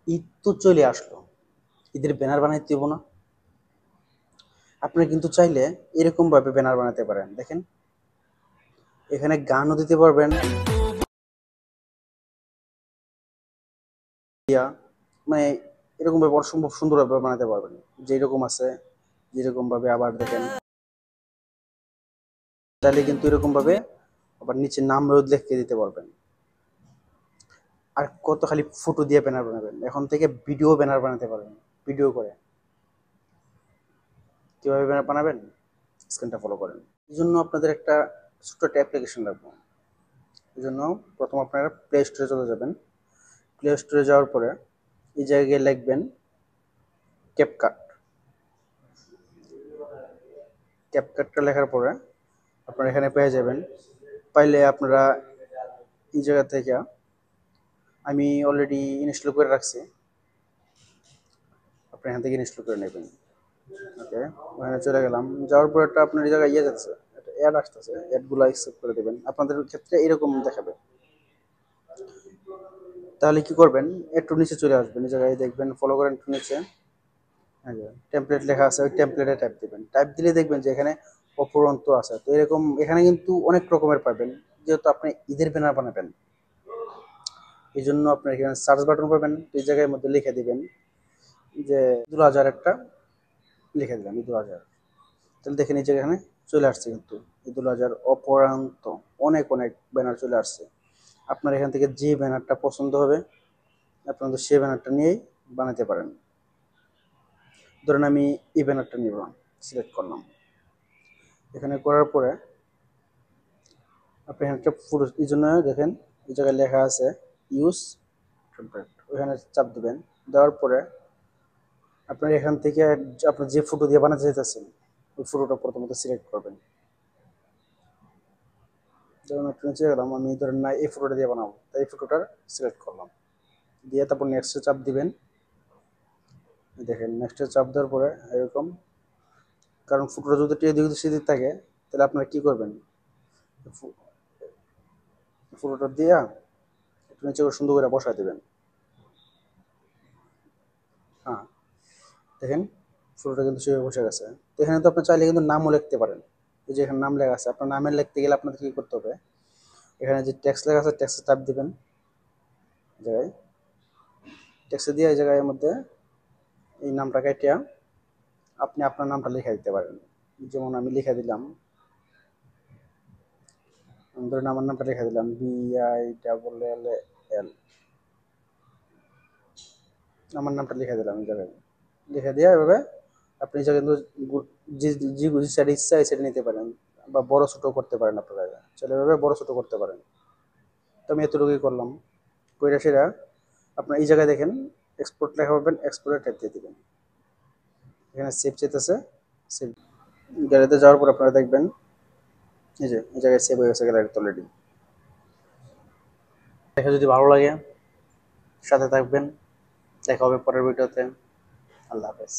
ঈদ তো চলে আসলো, ঈদের ব্যানার বানাইতে দিব না? আপনি কিন্তু চাইলে এরকম ভাবে ব্যানার বানাতে পারেন। দেখেন, এখানে গানও দিতে পারবেন, ইয়া মানে এরকম ভাবে অসম্ভব সুন্দরভাবে বানাতে পারবেন। যেরকম আছে যেরকম ভাবে, আবার দেখেন চাইলে কিন্তু এরকম ভাবে আবার নিচে নাম রোদ লিখে দিতে পারবেন। আর কত খালি ফটো দিয়ে ব্যানার বানাবেন, এখন থেকে ভিডিও ব্যানার বানাতে পারবেন। ভিডিও করে কিভাবে ব্যানার বানাবেন, স্ক্রিনটা ফলো করেন। এই জন্য আপনাদের একটা ছোট্ট একটা অ্যাপ্লিকেশন লাগবে। এই জন্য প্রথম আপনারা প্লে স্টোরে চলে যাবেন। প্লে স্টোরে যাওয়ার পরে এই জায়গায় লিখবেন ক্যাপকাট। ক্যাপকাটটা লেখার পরে আপনারা এখানে পেয়ে যাবেন। পাইলে আপনারা এই জায়গা থেকে, আমি অলরেডি ইনস্টল করে রাখছি, আপনি এখান থেকে ইনস্টল করে নেবেন। ওকে, ওখানে চলে গেলাম। যাওয়ার পর একটা আপনার এই জায়গায় ইয়ে যাচ্ছে, একটা অ্যাড আসতেছে, অ্যাডগুলো অ্যাকসেপ্ট করে দেবেন। আপনাদের ক্ষেত্রে এরকম দেখাবে। তাহলে কি করবেন, একটু নিচে চলে আসবেন, এই জায়গায় দেখবেন ফলো করেন একটু নিচে, হ্যাঁ টেমপ্লেট লেখা আছে, ওই টেমপ্লেটে টাইপ দিবেন। টাইপ দিলে দেখবেন যে এখানে অপরন্ত আছে। তো এরকম এখানে কিন্তু অনেক রকমের পাবেন, যেহেতু আপনি ঈদের ব্যানার বানাবেন। এই জন্য আপনার এখানে সার্চ বাটন পাবেন, এই জায়গার মধ্যে লিখে দিবেন যে ঈদুল আজহার একটা লিখে দিলাম, ঈদুল আজহার। তাহলে দেখেন এই জায়গায় এখানে চলে আসছে কিন্তু ঈদুল আজহার অপরান্ত অনেক অনেক ব্যানার চলে আসছে। আপনার এখান থেকে যে ব্যানারটা পছন্দ হবে আপনাদের সেই ব্যানারটা নিয়েই বানাতে পারেন। ধরুন আমি এই ব্যানারটা নিব, সিলেক্ট করলাম। এখানে করার পরে আপনি এখানে একটা পুরো এই জন্য দেখেন এই জায়গায় লেখা আছে ইউজ টেমপ্লেট, ওইখানে চাপ দিবেন। দেওয়ার পরে আপনার এখান থেকে আপনার যে ফটো দিয়ে বানাতে চাইতেছেন ওই ফটোটা প্রথমত সিলেক্ট করবেন। যেমন একটু নিচে গেলাম, আমি ধরেন না এই ফটোটা দিয়ে বানাবো, তাই এই ফটোটা সিলেক্ট করলাম। দিয়ে তারপর নেক্সটে চাপ দিবেন। দেখেন নেক্সটে চাপ দেওয়ার পরে এরকম, কারণ ফটোটা যদি এদিক সেদিক থাকে তাহলে আপনারা কি করবেন, ফটোটা দিয়া একটু নিচে করে সুন্দর করে বসায় দেবেন। হ্যাঁ, দেখেন ফটোটা কিন্তু সেভাবে বসে গেছে। তো এখানে তো আপনি চাইলে কিন্তু নামও লিখতে পারেন। এই যে এখানে নাম লেখা আছে, আপনার নামের লিখতে গেলে আপনাদের কি করতে হবে, এখানে যে টেক্সট লেখা আছে টেক্সটে চাপ দিবেন। জায়গায় টেক্সটে দিয়ে এই জায়গার মধ্যে এই নামটা কাটিয়া আপনি আপনার নামটা লিখে দিতে পারেন। যেমন আমি লিখে দিলাম, ধরুন আমার নামটা লিখে দিলাম BILL, আমার নামটা লিখে দিলাম এই জায়গায়। লিখে দিয়ে এভাবে আপনি যে কিন্তু যে যে সাইড ইচ্ছা এই সাইডে নিতে পারেন, বা বড় ছোট করতে পারেন। আপনারা চাইলে এভাবে বড় ছোট করতে পারেন। তো আমি এতটুকুই করলাম। কইরা সেরা আপনার এই জায়গায় দেখেন এক্সপোর্ট লেখা পাবেন, এক্সপোর্টে টাইপ দিয়ে দিবেন। এখানে সেভ চাইতেছে, সেভ। গ্যালারিতে যাওয়ার পর আপনারা দেখবেন এই যে এই জায়গায় সেভ হয়ে গেছে গ্যালারিতে অলরেডি। দেখা যদি ভালো লাগে সাথে থাকবেন। দেখা হবে পরের ভিডিওতে। আল্লাহ হাফেজ।